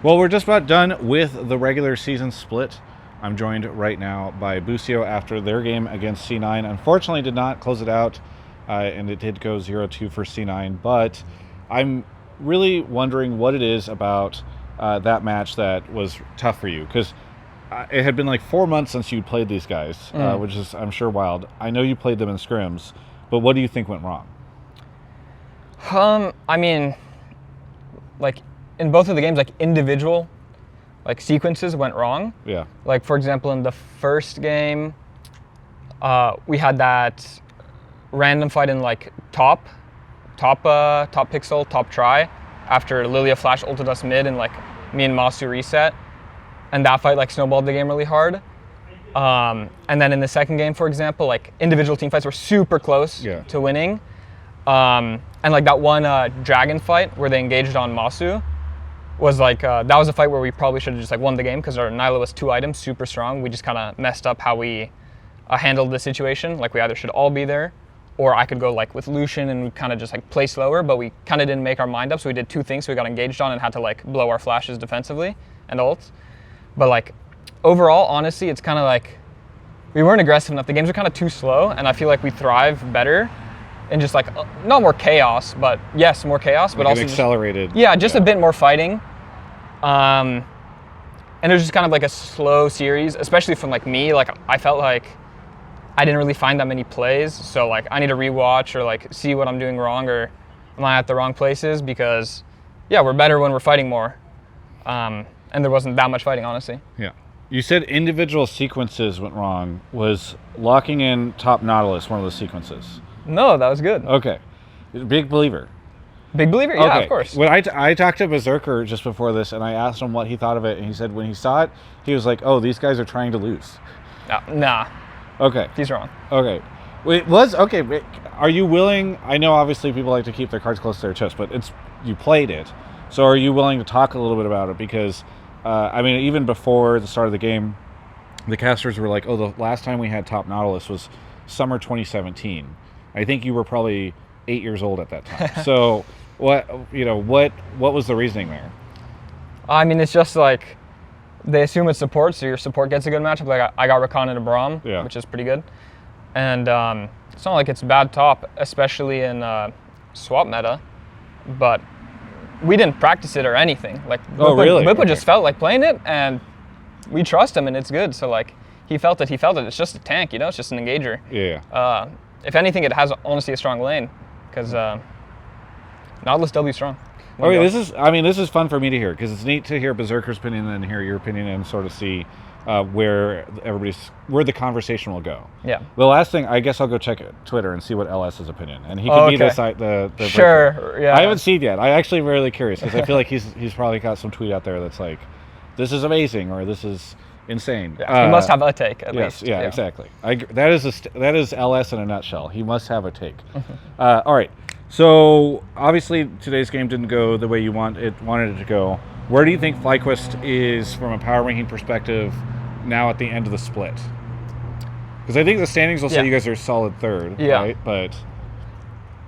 Well, we're just about done with the regular season split. I'm joined right now by Busio after their game against C9. Unfortunately, did not close it out, and it did go 0-2 for C9. But I'm really wondering what it is about that match that was tough for you, because it had been like 4 months since you played these guys, which is, I'm sure, wild. I know you played them in scrims, but what do you think went wrong? I mean, like in both of the games, like individual like sequences went wrong. Yeah. Like for example, in the first game, we had that random fight in like top pixel, top try, after Lilia flash ulted us mid and like me and Masu reset, and that fight like snowballed the game really hard. And then in the second game, for example, like individual team fights were super close to winning. And like that one dragon fight where they engaged on Masu was like, that was a fight where we probably should have just like won the game because our Nyla was 2 items, super strong. We just kind of messed up how we handled the situation. Like we either should all be there, or I could go like with Lucian and kind of just like play slower, but we kind of didn't make our mind up. So we did 2 things. So we got engaged on and had to like blow our flashes defensively and ults. But like overall, honestly, it's kind of like we weren't aggressive enough. The games are kind of too slow, and I feel like we thrive better in just like, not more chaos, but yes, more chaos, but like also accelerated. Just a bit more fighting. And it was just kind of like a slow series, especially from like me. Like I felt like I didn't really find that many plays, so like I need to rewatch or like see what I'm doing wrong, or am I at the wrong places, because we're better when we're fighting more. And there wasn't that much fighting, honestly. Yeah. You said individual sequences went wrong. Was locking in top Nautilus one of those sequences? No, that was good. Okay. Big believer. Big believer? Yeah, of course. When I talked to Berserker just before this, and I asked him what he thought of it, and he said when he saw it, he was like, oh, these guys are trying to lose. Nah. Okay. He's wrong. Okay. Are you willing, I know obviously people like to keep their cards close to their chest, but you played it. So are you willing to talk a little bit about it? Because, I mean, even before the start of the game, the casters were like, oh, the last time we had top Nautilus was summer 2017. I think you were probably 8 years old at that time. So what was the reasoning there? I mean, it's just like they assume it's support, so your support gets a good matchup. Like I got Rakan and a Braum, which is pretty good. And it's not like it's bad top, especially in swap meta, but we didn't practice it or anything. Like really? Whippo just felt like playing it, and we trust him, and it's good. So like he felt it. It's just a tank, it's just an engager. Yeah. If anything, it has honestly a strong lane, because Nautilus W strong. Okay, this is fun for me to hear, because it's neat to hear Berserker's opinion and hear your opinion and sort of see where the conversation will go. Yeah. The last thing, I guess I'll go check Twitter and see what LS's opinion, and he could be the sure. breaker. Yeah. I haven't seen yet. I actually am really curious, because I feel like he's probably got some tweet out there that's like, this is amazing, or this is insane. Yeah, he must have a take at least. Yeah, exactly. That is LS in a nutshell. He must have a take. All right. So obviously today's game didn't go the way you wanted it to go. Where do you think FlyQuest is from a power ranking perspective now at the end of the split? Because I think the standings will say you guys are solid third, right? But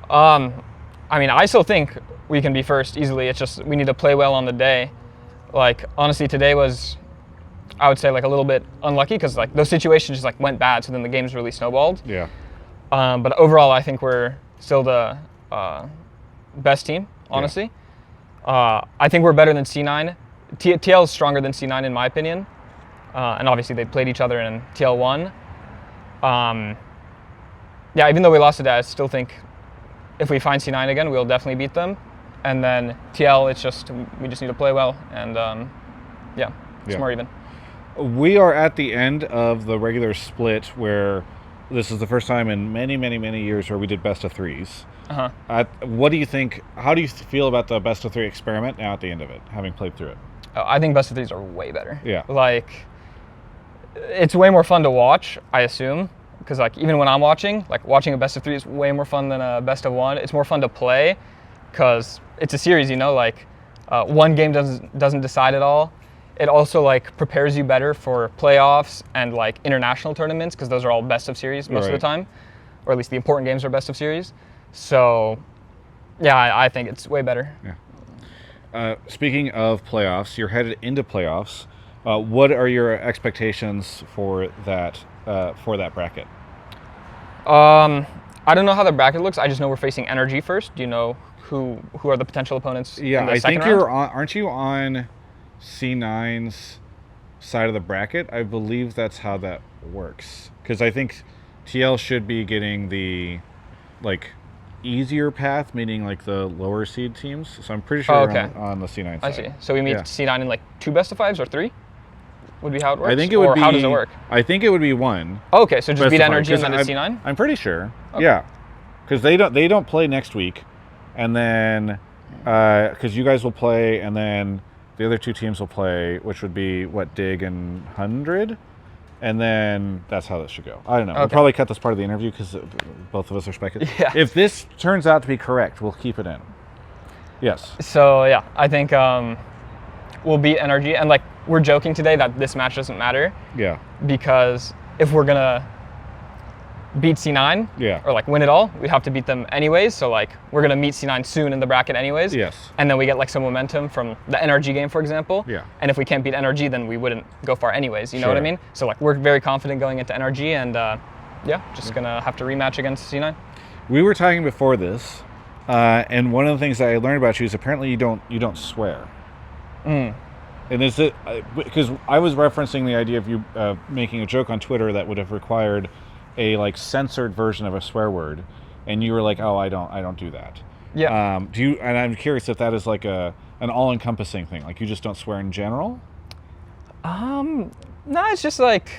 I mean, I still think we can be first easily. It's just we need to play well on the day. Like honestly, today was, I would say, like a little bit unlucky, because like those situations just like went bad, so then the game's really snowballed. Yeah. But overall, I think we're still the best team, honestly. I think we're better than C9. TL is stronger than C9 in my opinion. And obviously they played each other and TL won. Even though we lost today, I still think if we find C9 again, we'll definitely beat them. And then TL, we just need to play well, and it's more even. We are at the end of the regular split, where this is the first time in many, many, many years where we did best of threes. What do you think? How do you feel about the best of 3 experiment now at the end of it, having played through it? I think best of 3s are way better. Yeah. Like, it's way more fun to watch, I assume, because like even when I'm watching, like watching a best of 3 is way more fun than a best of 1. It's more fun to play because it's a series, like one game doesn't decide it all. It also like prepares you better for playoffs and like international tournaments, because those are all best of series most of the time, or at least the important games are best of series. So yeah, I think it's way better. Yeah. Speaking of playoffs, you're headed into playoffs. What are your expectations for that bracket? I don't know how the bracket looks. I just know we're facing Energy first. Do you know who are the potential opponents? Yeah, in the I second think round? you're on. Aren't you on C9's side of the bracket? I believe that's how that works. Because I think TL should be getting the like easier path, meaning like the lower seed teams. So I'm pretty sure Oh, you're okay. on the C9 side. I see. So we meet Yeah. C9 in like 2 best-of-5s or 3? Would be how it works? I think it would or be. how does it work? I think it would be 1. Oh, okay, so just Best beat of 5, Energy and 'cause then it's C9? I'm pretty sure. Okay. Yeah, because they don't play next week, and then because you guys will play, and then the other 2 teams will play, which would be what, Dig and 100, and then that's how this should go. I don't know. We'll Okay. probably cut this part of the interview because both of us are speculating. Yeah. If this turns out to be correct, we'll keep it in. Yes. So yeah, I think we'll beat Energy, and like we're joking today that this match doesn't matter Yeah. because if we're gonna beat C9 Yeah. or like win it all, we have to beat them anyways. So like we're gonna meet C9 soon in the bracket anyways. Yes. And then we get like some momentum from the NRG game, for example. Yeah. And if we can't beat NRG, then we wouldn't go far anyways. You know what I Sure. mean? So like we're very confident going into NRG, and yeah, just gonna have to rematch against C9. We were talking before this, and one of the things that I learned about you is apparently you don't swear. And is it because I was referencing the idea of you making a joke on Twitter that would have required a like censored version of a swear word, and you were like, "Oh, I don't do that." Yeah. Do you? And I'm curious if that is like an all-encompassing thing, like you just don't swear in general. No, it's just like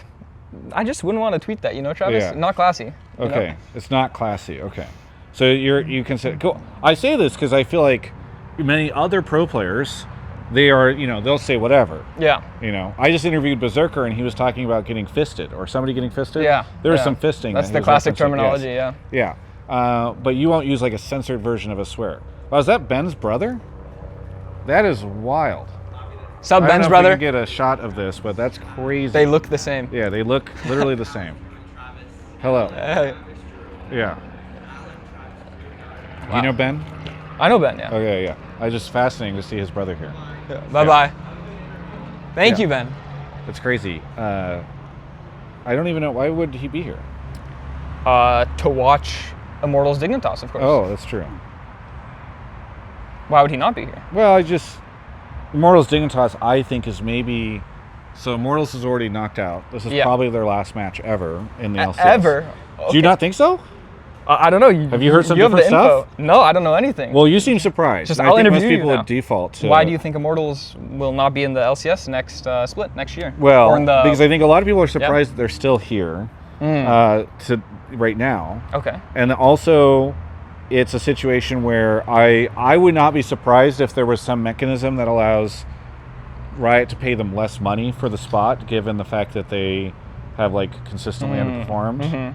I just wouldn't want to tweet that, you know, Travis. Yeah. Not classy. you know? Okay, it's not classy. Okay, so you consider. Cool. I say this because I feel like many other pro players, they are, they'll say whatever. Yeah. I just interviewed Berserker, and he was talking about getting fisted or somebody getting fisted. Yeah. There was yeah. some fisting. That's that he the was classic referencing. terminology. Yes. Yeah. Yeah. But you won't use like a censored version of a swear. Oh, is that Ben's brother? That is wild. Sub I don't Ben's know brother. if we can get a shot of this, but that's crazy. They look the same. Yeah, they look literally the same. Hello. Hey. Yeah. Wow. You know Ben? I know Ben. Yeah. Okay, yeah. I just fascinating to see his brother here. Yeah. Bye bye. Thank Yeah. you, Ben. It's crazy. I don't even know, why would he be here? To watch Immortals Dignitas, of course. Oh, that's true. Why would he not be here? Well, Immortals Dignitas, I think, is maybe. So Immortals is already knocked out. This is Yeah. probably their last match ever in the LCS. Ever? Do you not think so? I don't know. Have you heard some you have the different stuff? info. No, I don't know anything. Well, you seem surprised. Just and I'll I think most interview you people now. would default to. Why do you think Immortals will not be in the LCS next split next year? Well, Or in the, because I think a lot of people are surprised that they're still here to right now. Okay. And also, it's a situation where I would not be surprised if there was some mechanism that allows Riot to pay them less money for the spot, given the fact that they have like consistently underperformed.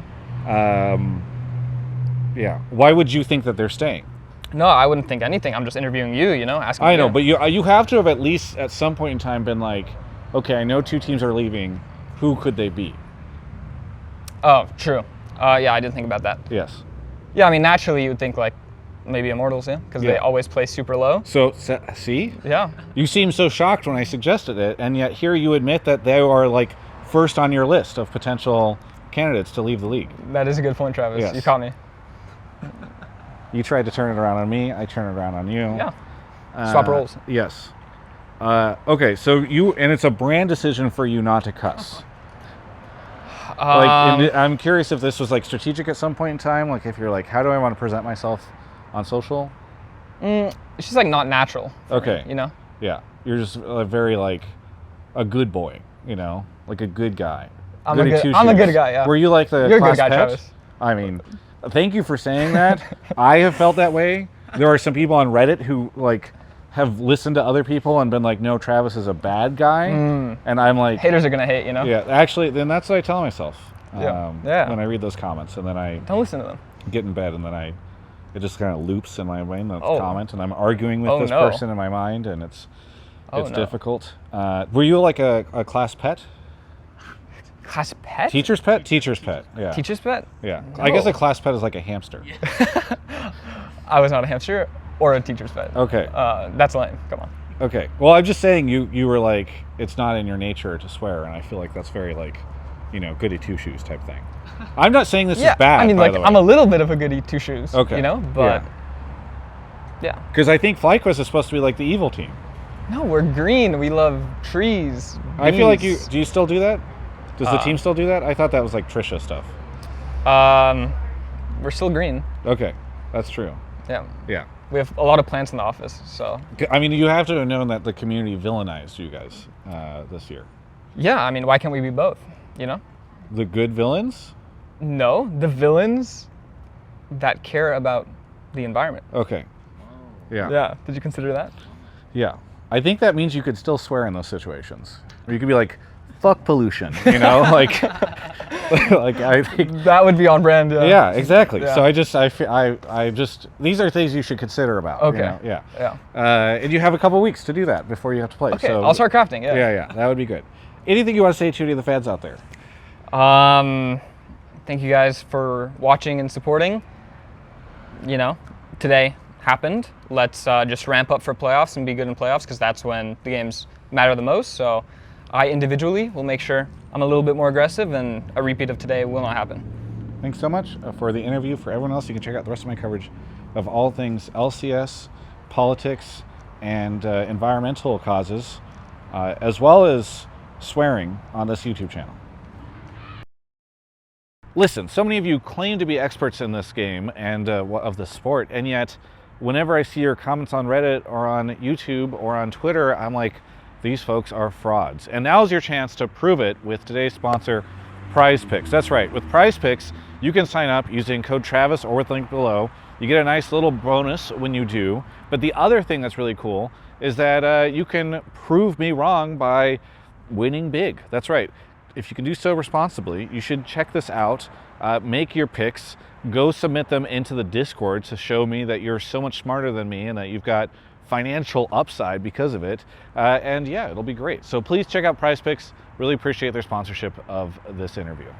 Yeah. Why would you think that they're staying? No, I wouldn't think anything. I'm just interviewing you, asking I know, you. but you have to have at least at some point in time been like, okay, I know 2 teams are leaving. Who could they be? Oh, true. Yeah, I didn't think about that. Yes. Yeah, I mean, naturally you would think like maybe Immortals, yeah, because they Yeah. always play super low. So, see? Yeah. You seem so shocked when I suggested it, and yet here you admit that they are like first on your list of potential candidates to leave the league. That is a good point, Travis. Yes. You caught me. You tried to turn it around on me, I turned it around on you. Yeah. Swap roles. Yes. Okay, so it's a brand decision for you not to cuss. I'm curious if this was like strategic at some point in time, like if you're like, how do I want to present myself on social? It's just like not natural. For Okay. Me, Yeah, you're just very like a good boy, like a good guy. I'm Goody a good two-shoes. guy, yeah. Were you like the You're a class good guy, pet? Travis. I mean, thank you for saying that. I have felt that way. There are some people on Reddit who like have listened to other people and been like, no, Travis is a bad guy. And I'm like, Haters are gonna hate, yeah, actually, then that's what I tell myself. Yeah. When I read those comments, and then I Don't listen to them. get in bed, and then it just kind of loops in my brain, the Oh. comment, and I'm arguing with Oh, this no. person in my mind, and it's Oh, no. difficult. Were you like a class pet? Class pet? Teacher's pet? Teacher's pet, yeah. Teacher's pet? Yeah. I guess No. a class pet is like a hamster. I was not a hamster. or a teacher's pet. Okay. That's lame. Come on. Okay. Well, I'm just saying you were like, it's not in your nature to swear, and I feel like that's very like, goody two shoes type thing. I'm not saying this is bad. I mean, by like the way. I'm a little bit of a goody two shoes. Okay. But yeah. Because I think FlyQuest is supposed to be like the evil team. No, we're green. We love trees. I feel like bees. do you still do that? Does the team still do that? I thought that was like Trisha stuff. We're still green. Okay, that's true. Yeah. Yeah. We have a lot of plants in the office, so. I mean, you have to have known that the community villainized you guys this year. Yeah, I mean, why can't we be both? The good villains? No, the villains that care about the environment. Okay. Yeah. Yeah. Did you consider that? Yeah. I think that means you could still swear in those situations. Or you could be like, fuck pollution, like I think that would be on brand. Yeah, exactly. Yeah. So I just these are things you should consider about. Okay. Yeah. And you have a couple weeks to do that before you have to play. Okay, so I'll start crafting. Yeah. Yeah, that would be good. Anything you want to say to any of the fans out there? Thank you guys for watching and supporting. Today happened. Let's just ramp up for playoffs and be good in playoffs, because that's when the games matter the most. So I individually will make sure I'm a little bit more aggressive, and a repeat of today will not happen. Thanks so much for the interview. For everyone else, you can check out the rest of my coverage of all things LCS, politics, and environmental causes, as well as swearing on this YouTube channel. Listen, so many of you claim to be experts in this game and of the sport, and yet whenever I see your comments on Reddit or on YouTube or on Twitter, I'm like, these folks are frauds. And now's your chance to prove it with today's sponsor, Prize Picks. That's right, with Prize Picks, you can sign up using code Travis or with the link below. You get a nice little bonus when you do. But the other thing that's really cool is that you can prove me wrong by winning big. That's right. If you can do so responsibly, you should check this out. Make your picks. Go submit them into the Discord to show me that you're so much smarter than me and that you've got financial upside because of it. And yeah, it'll be great. So please check out Prize Picks. Really appreciate their sponsorship of this interview.